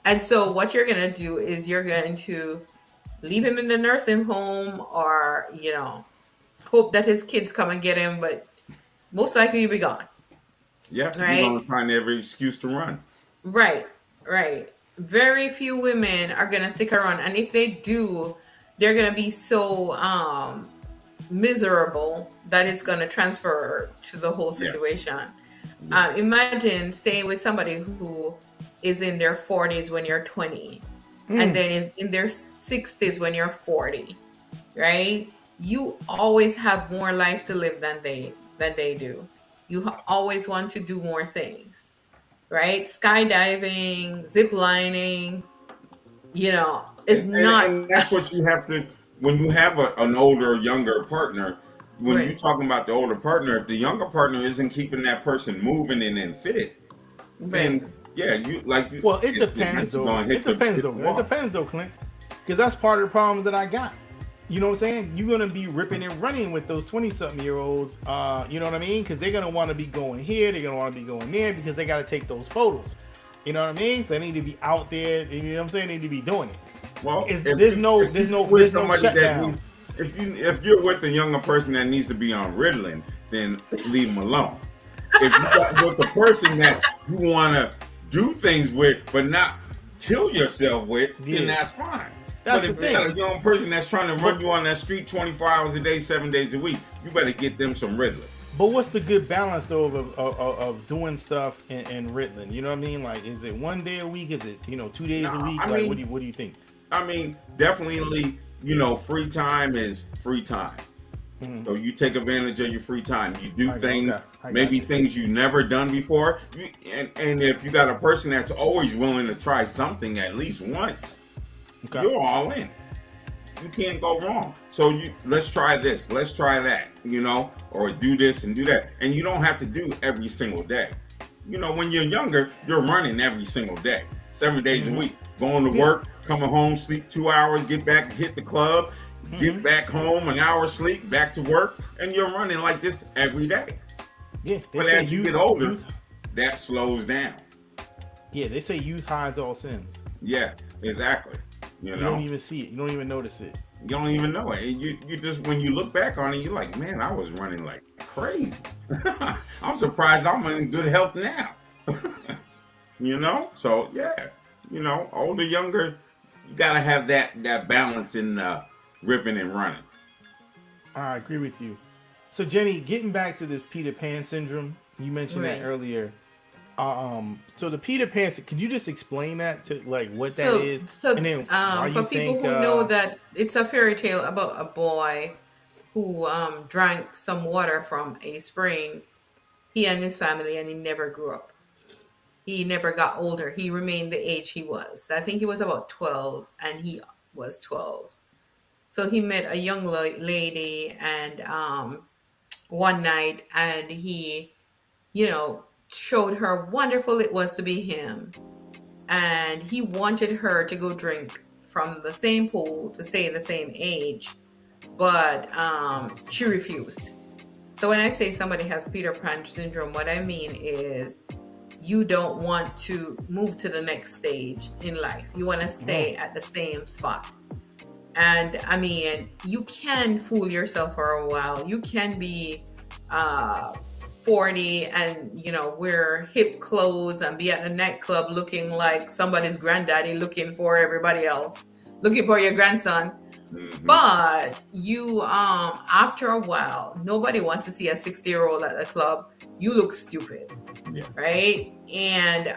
And so what you're going to do is you're going to leave him in the nursing home, or, hope that his kids come and get him, but most likely you'll be gone. Yeah, you're gonna Right? find every excuse to run. Right. Right. Very few women are going to stick around. And if they do, they're going to be so miserable that it's going to transfer to the whole Yes. situation. Yeah. Imagine staying with somebody who is in their 40s when you're 20, and Mm. then in their 60s when you're 40, right? You always have more life to live than they do. You always want to do more things, right? Skydiving, zip lining, is not And that's what you have to when you have an older, younger partner. When you're right. talking about the older partner, if the younger partner isn't keeping that person moving and fit, Right. then yeah, you like Well, it depends eventually though. gonna It hit the depends hit though. the It wall. depends though, Clint. Because that's part of the problems that I got. You know what I'm saying? You're gonna be ripping and running with those 20-something-year-olds. You know what I mean? Because they're gonna want to be going here, they're gonna want to be going there because they got to take those photos. You know what I mean? So they need to be out there. You know what I'm saying? They need to be doing it. Well, It's there's no if there's you no with there's no somebody that shutdown. needs if you're with a younger person that needs to be on Ritalin, then leave them alone. If you got with the person that you want to do things with, but not kill yourself with, then Yeah, that's fine. But that's the if you got thing. a young person that's trying to run But you on that street 24 hours a day, 7 days a week, you better get them some Ritalin. but what's the good balance though of doing stuff and Ritalin? You know what I mean? Like, is it one day a week? Is it 2 days a No, week? Like, what do you think? I mean, definitely, free time is free time. Mhm. So you take advantage of your free time. You do Okay, things, I got maybe you. things you never done before. And if you got a person that's always willing to try something at least once, Okay. you're all in. You can't go wrong. So let's try this, let's try that, or do this and do that. And you don't have to do every single day. When you're younger, you're running every single day, 7 days a Hmm. week, going to Yeah. work, coming home, sleep 2 hours, get back, hit the club, get Hmm. back home, an hour sleep, back to work, and you're running like this every day. Yeah. They But say as you get older, youth. that slows down. Yeah, they say youth hides all sins. Yeah, exactly. You You don't know, even see it. You don't even notice it. you don't even know it. And you just when you look back on it, you're like, man, I was running like crazy. I'm surprised I'm in good health now. So yeah, older, younger, you gotta have that balance in ripping and running. I agree with you. So Jenny, getting back to this Peter Pan syndrome, you mentioned that Right. earlier. So the Peter Pan, could you just explain that to like what that So, is, and so then why for you people think? who know that it's a fairy tale about a boy who drank some water from a spring, he and his family, and he never grew up. He never got older. He remained the age he was. I think he was about 12, and he was 12. So he met a young lady, and one night, and he, showed her how wonderful it was to be him, and he wanted her to go drink from the same pool to stay the same age, but she refused. So when I say somebody has Peter Pan syndrome, what I mean is you don't want to move to the next stage in life. You want to Mhm. stay at the same spot. And I mean, you can fool yourself for a while. You can be uh 40 and wear hip clothes and be at the nightclub looking like somebody's granddaddy, looking for everybody else, looking for your grandson. Hmm. But you after a while, nobody wants to see a 60-year-old at the club. You look stupid, Yeah. right? And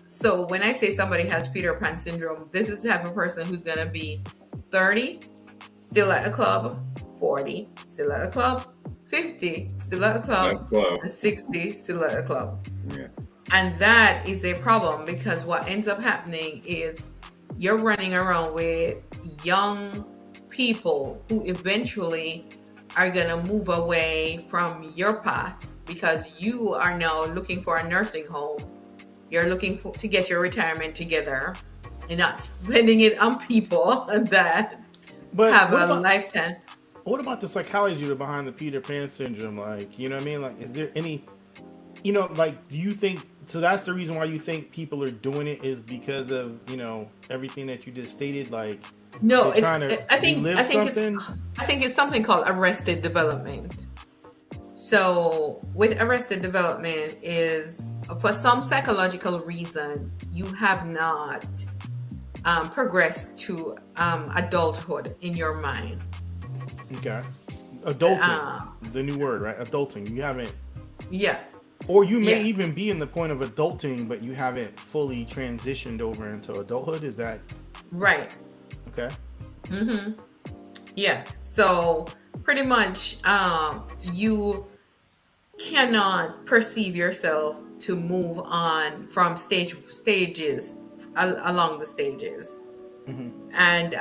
so when I say somebody has Peter Pan syndrome, this is the type of person who's gonna be 30, still at the club, 40, still at the club, 50, still at the That's club, club. and 60, still at the club. Yeah. And that is a problem because what ends up happening is you're running around with young people who eventually are going to move away from your path because you are now looking for a nursing home. You're looking to get your retirement together and not spending it on people that But have a lifetime. what about the psychology behind the Peter Pan syndrome? Like, you know what I mean? Like, is there any, like, do you think So that's the reason why you think people are doing it is because of, everything that you just stated, like No, they're it's. trying to I think. relive something. I think it's something called arrested development. So with arrested development is for some psychological reason you have not progressed to adulthood in your mind. Okay. Adulting, Uh, the new word, right? Adulting. You haven't, yeah, or you may yeah, even be in the point of adulting, but you haven't fully transitioned over into adulthood. Is that right. okay? Yeah. So pretty much, you cannot perceive yourself to move on from stages along the stages, and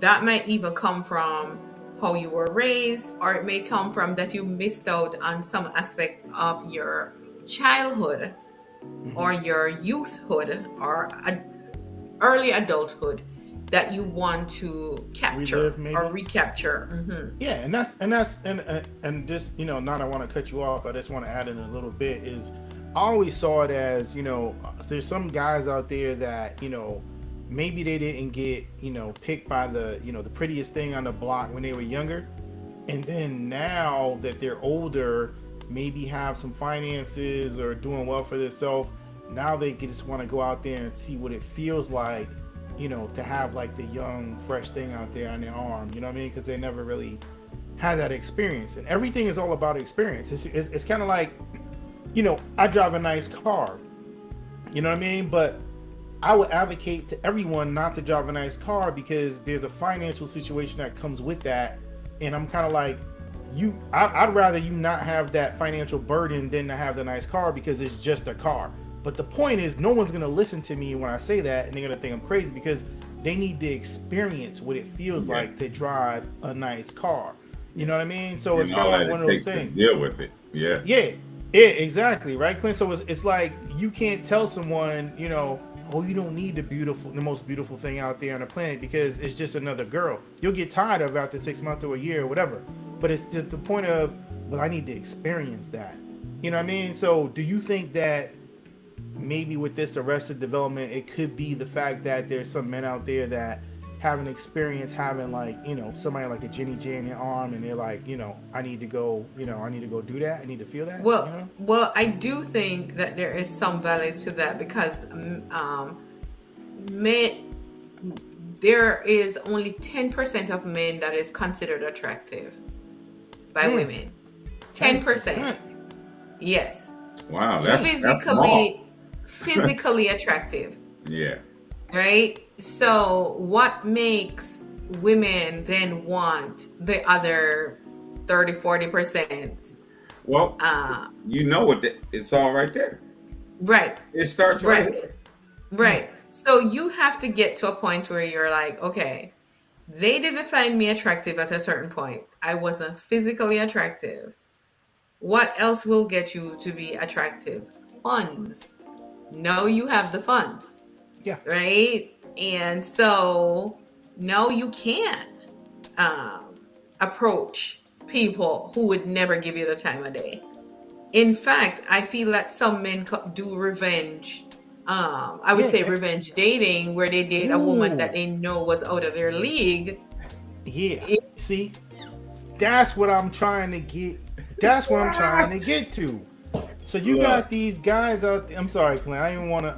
that might even come from how you were raised, or it may come from that you missed out on some aspect of your childhood or your youthhood or early adulthood that you want to capture Relive, maybe. or recapture. Yeah, and just not I want to cut you off. I just want to add in a little bit. Is I always saw it as there's some guys out there that maybe they didn't get picked by the prettiest thing on the block when they were younger, and then now that they're older, maybe have some finances or doing well for themselves. Now they just want to go out there and see what it feels like, to have like the young, fresh thing out there on their arm. You know what I mean? Because they never really had that experience, and everything is all about experience. It's kind of like, I drive a nice car. You know what I mean? But I would advocate to everyone not to drive a nice car because there's a financial situation that comes with that, and I'm kind of like, I'd rather you not have that financial burden than to have the nice car because it's just a car. But the point is, no one's gonna listen to me when I say that, and they're gonna think I'm crazy because they need to experience what it feels like to drive a nice car. You know what I mean? So it's kind of like one of those things. To deal with it. Yeah. Yeah, exactly, right, Clint? So it's like you can't tell someone, oh, you don't need the most beautiful thing out there on the planet because it's just another girl. You'll get tired of it after 6 months or a year or whatever. But it's just the point of, well, I need to experience that. You know what I mean? So do you think that maybe with this arrested development, it could be the fact that there's some men out there that have an experience having like, somebody like a Jenny J in their arm, and they're like, I need to go do that. I need to feel that. Well, I do think that there is some value to that because there is only 10% of men that is considered attractive by women. 10%. Yes. Wow, that's small. Physically attractive. Yeah. Right? So what makes women then want the other 30-40%? Well, it's all right there. Right. It starts right here. Right. So you have to get to a point where you're like, okay, they didn't find me attractive at a certain point. I wasn't physically attractive. What else will get you to be attractive? Funds. No, you have the funds. Yeah. Right? And so, no, you can't approach people who would never give you the time of day. In fact, I feel that some men do revenge. I would say revenge dating, where they date a woman that they know was out of their league. Yeah. See, that's what I'm trying to get. That's what I'm trying to get to. So you got these guys out there. I'm sorry, Clint. I didn't want to.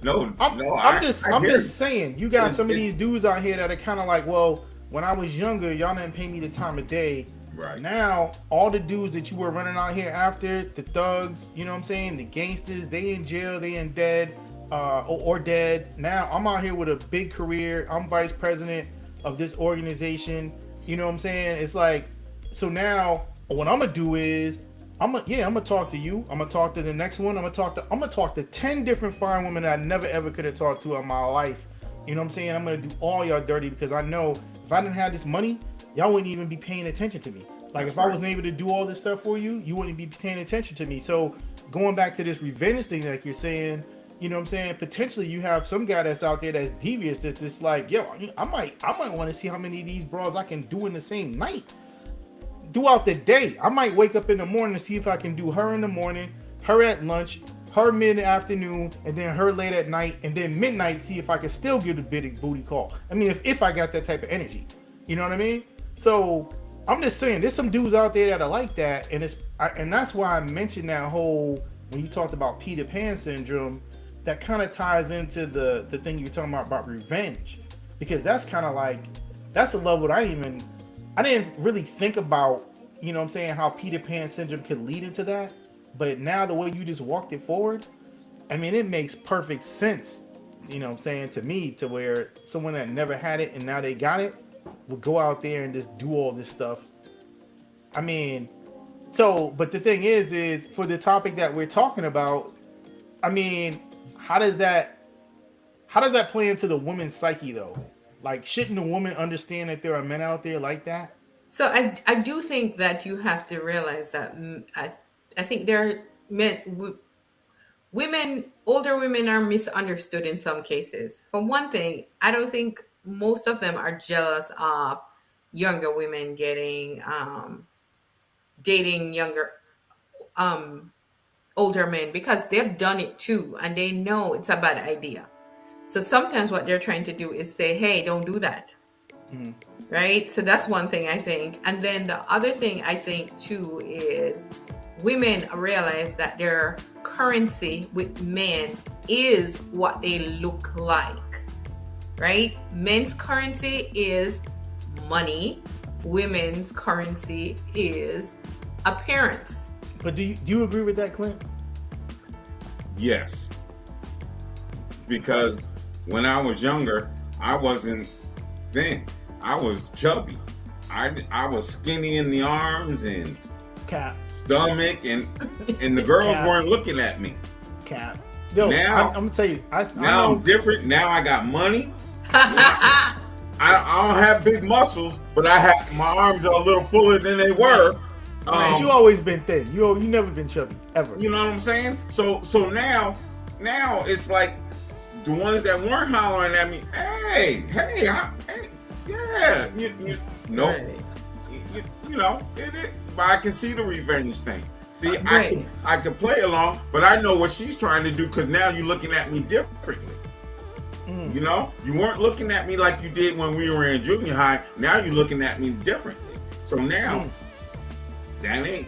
No. I'm just saying. You got some of these dudes out here that are kind of like, well, when I was younger, y'all didn't pay me the time of day. Right. Now, all the dudes that you were running out here after, the thugs, you know what I'm saying, the gangsters, they in jail, they in dead, or dead. Now I'm out here with a big career. I'm vice president of this organization. You know what I'm saying? It's like, so now what I'm gonna do is I'm gonna talk to you. I'm gonna talk to the next one. I'm gonna talk to 10 different fine women that I never ever could have talked to in my life. You know what I'm saying? I'm gonna do all y'all dirty because I know if I didn't have this money, y'all wouldn't even be paying attention to me. Like if I wasn't able to do all this stuff for you, you wouldn't be paying attention to me. So going back to this revenge thing, like you're saying, you know what I'm saying? Potentially you have some guy that's out there that's devious. That's just like, yo, I might want to see how many of these bras I can do in the same night. Throughout the day, I might wake up in the morning to see if I can do her in the morning, her at lunch, her mid-afternoon, and then her late at night, and then midnight, see if I can still get a big booty call. I mean, if I got that type of energy. You know what I mean? So I'm just saying, there's some dudes out there that are like that, and and that's why I mentioned that whole, when you talked about Peter Pan syndrome, that kind of ties into the thing you were talking about revenge, because that's kind of like, that's a level that I didn't really think about, you know what I'm saying, how Peter Pan syndrome could lead into that. But now the way you just walked it forward, I mean, it makes perfect sense, you know what I'm saying, to me, to where someone that never had it and now they got it would go out there and just do all this stuff. I mean, so, but the thing is for the topic that we're talking about, I mean, how does that play into the woman's psyche though? Like, shouldn't a woman understand that there are men out there like that? So I do think that you have to realize that I think there are women, older women are misunderstood in some cases. For one thing, I don't think most of them are jealous of younger women getting dating younger older men, because they've done it too and they know it's a bad idea. So sometimes what they're trying to do is say, hey, don't do that. Mm-hmm. Right? So that's one thing I think. And then the other thing I think too is women realize that their currency with men is what they look like. Right? Men's currency is money. Women's currency is appearance. But do you agree with that, Clint? Yes. Because when I was younger, I wasn't thin. I was chubby. I was skinny in the arms and Cap. stomach, and the girls Cap. weren't looking at me. Cap. Yo, Now, I'm gonna tell you. Now I'm different. Now I got money. I don't have big muscles, but my arms are a little fuller than they were. Man, you always been thin. You never been chubby ever. You know what I'm saying? So now it's like the ones that weren't hollering at me, hey, yeah, nope. Right. You know, but I can see the revenge thing. See, Right. I can play along, but I know what she's trying to do, because now you're looking at me differently. Mm. You know, you weren't looking at me like you did when we were in junior high. Now you're looking at me differently. So now, that ain't.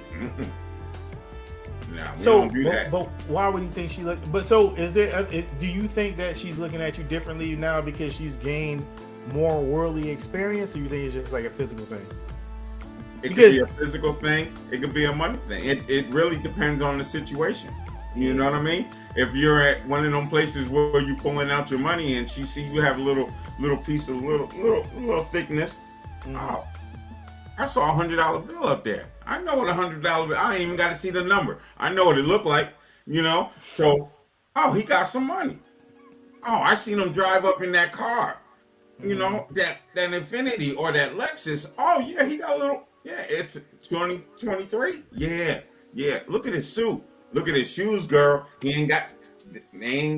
No, we don't do that. But why would you think she look? But so is there? Do you think that she's looking at you differently now because she's gained more worldly experience, or you think it's just like a physical thing? It could be a physical thing. It could be a money thing. It really depends on the situation. You know what I mean? If you're at one of them places where you pulling out your money and she see you have a little piece of little thickness, oh, I saw $100 bill up there. I know what $100 bill. I ain't even got to see the number. I know what it looked like. You know. So, oh, he got some money. Oh, I seen him drive up in that car. You know, that Infinity or that Lexus. Oh yeah, he got a little. Yeah, it's 2023. Yeah. Look at his suit. Look at his shoes, girl. They ain't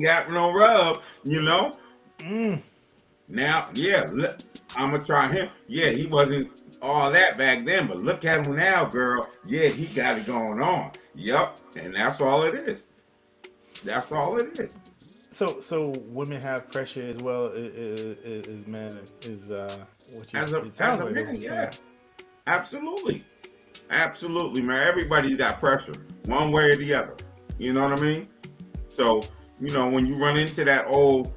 got no rub, you know? Now, yeah, look, I'm going to try him. Yeah, he wasn't all that back then, but look at him now, girl. Yeah, he got it going on. Yep, and that's all it is. That's all it is. So women have pressure as well as men, is what you, As a man, yeah. Absolutely, man. Everybody's got pressure, one way or the other. You know what I mean? So, you know, when you run into that old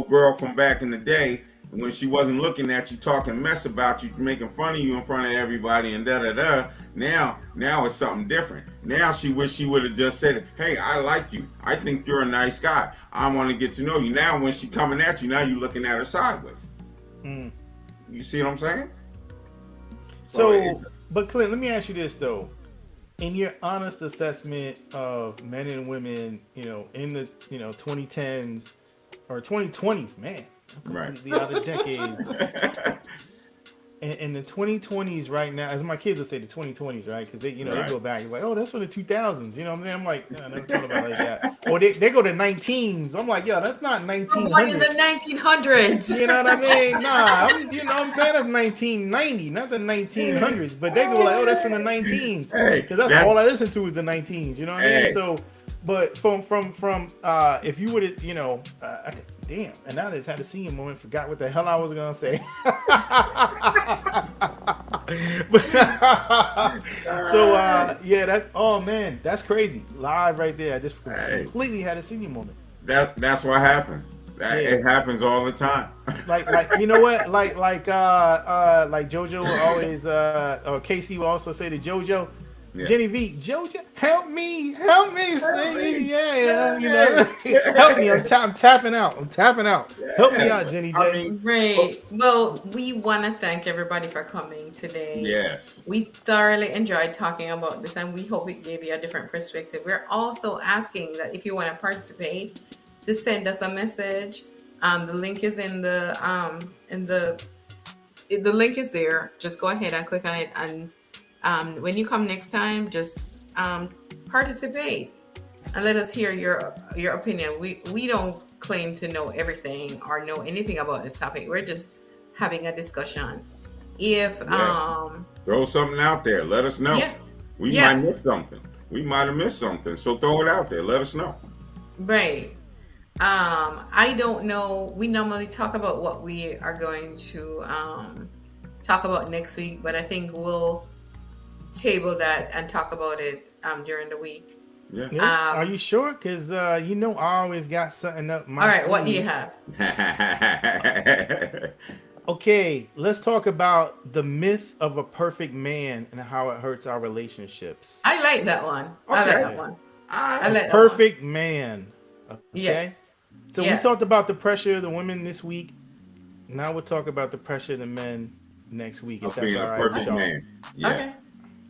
girl from back in the day, when she wasn't looking at you, talking mess about you, making fun of you in front of everybody, and now it's something different. Now she wish she would have just said, hey, I like you. I think you're a nice guy. I want to get to know you. Now when she coming at you, now you're looking at her sideways. You see what I'm saying? So, but Clint, let me ask you this though. In your honest assessment of men and women, you know, in the 2010s or 2020s, man, completely out of decades. In the 2020s right now, as my kids would say, the 2020s, right? Because they go back and like, oh, that's from the 2000s. You know what I mean? I'm like, I never thought about it like that. Or they go to 19s. I'm like, yo, that's not 1900s. Like in the 1900s. You know what I mean? Nah, you know what I'm saying? That's 1990, not the 1900s. But they go like, oh, that's from the 19s. Because that's all I listen to is the 19s. You know what I mean? So But from if you would have, damn, and I just had a senior moment, forgot what the hell I was gonna say. So yeah, that, oh man, that's crazy. Live right there. I just completely had a senior moment. That's what happens. It happens all the time. like you know what? Like JoJo will always or Casey will also say to JoJo, Jenny V, JoJo, help me, help me. Help me. I'm tapping out. Help me out, Jenny J. I mean, Right. Well, we want to thank everybody for coming today. Yes. We thoroughly enjoyed talking about this, and we hope it gave you a different perspective. We're also asking that if you want to participate, to send us a message. The link is in the link is there. Just go ahead and click on it, and when you come next time, just participate and let us hear your opinion. We don't claim to know everything or know anything about this topic. We're just having a discussion. If throw something out there, let us know. We might miss something. We might have missed something. So throw it out there. Let us know. Right. I don't know. We normally talk about what we are going to talk about next week, but I think we'll table that and talk about it during the week. Yeah. Are you sure? Because I always got something up my All right, sleeve. what do you have? Okay, let's talk about the myth of a perfect man and how it hurts our relationships. I like that one. Okay. I like that one. I like Perfect man. Okay. Yes. So we talked about the pressure of the women this week. Now we'll talk about the pressure of the men next week. If that's all right. Perfect man. Yeah. Okay.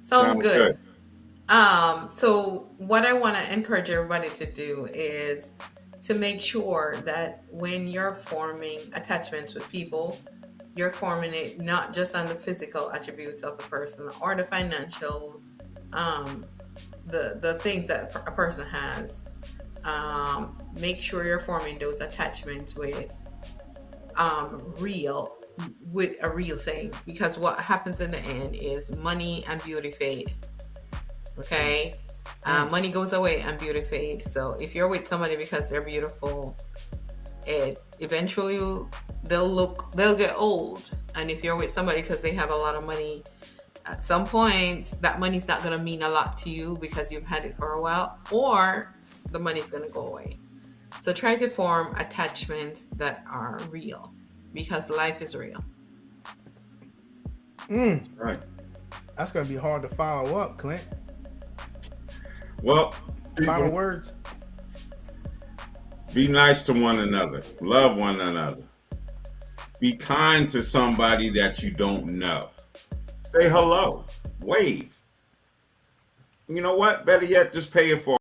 Sounds good. So what I want to encourage everybody to do is to make sure that when you're forming attachments with people, you're forming it not just on the physical attributes of the person or the financial, the things that a person has. Make sure you're forming those attachments with a real thing, because what happens in the end is money and beauty fade. Okay, money goes away and beauty fades. So if you're with somebody because they're beautiful, it eventually they'll get old. And if you're with somebody because they have a lot of money, at some point that money's not going to mean a lot to you because you've had it for a while, or the money's going to go away. So try to form attachments that are real, because life is real. Right. That's going to be hard to follow up, Clint. Well, final words. Be nice to one another. Love one another. Be kind to somebody that you don't know. Say hello. Wave. You know what? Better yet, just pay it forward.